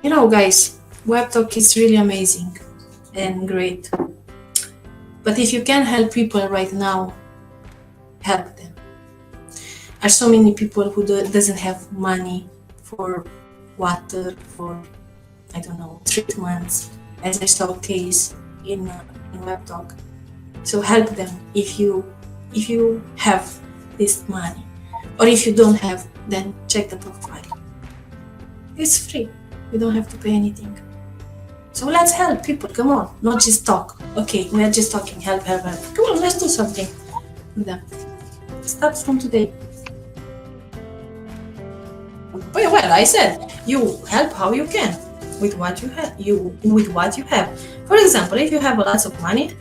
Guys, Webtalk is really amazing and great. But if you can help people right now, help them. There are so many people who doesn't have money for water, for, I don't know, treatments, as I saw a case in Webtalk. So help them if you have this money. Or if you don't have, then check the profile. It's free. You don't have to pay anything. So let's help people. Come on, not just talk. Okay, we are just talking. Help. Come on, let's do something with them. Start from today. Well, I said you help how you can with what you have. For example, if you have lots of money,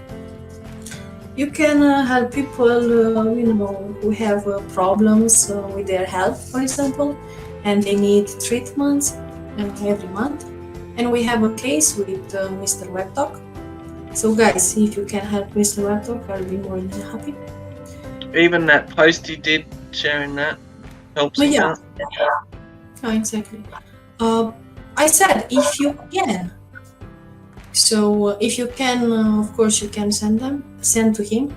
you can help people, who have problems with their health, for example, and they need treatments every month. And we have a case with Mr. Webtalk. So guys, if you can help Mr. Webtalk, I'll be more than happy. Even that post you did sharing that helps. Yeah. Oh, exactly. I said if you can. So if you can, of course, you can send to him.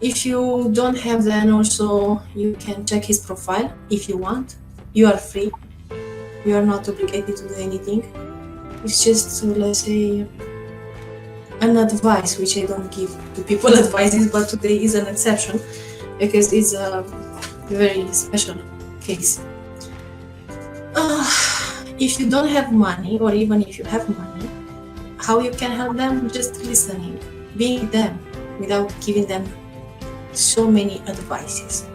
If you don't have, then also you can check his profile if you want. You are free. You are not obligated to do anything. It's just, let's say, an advice, which I don't give to people advices, but today is an exception because it's a very special case. If you don't have money, or even if you have money, how you can help them? Just listening, being with them without giving them so many advices.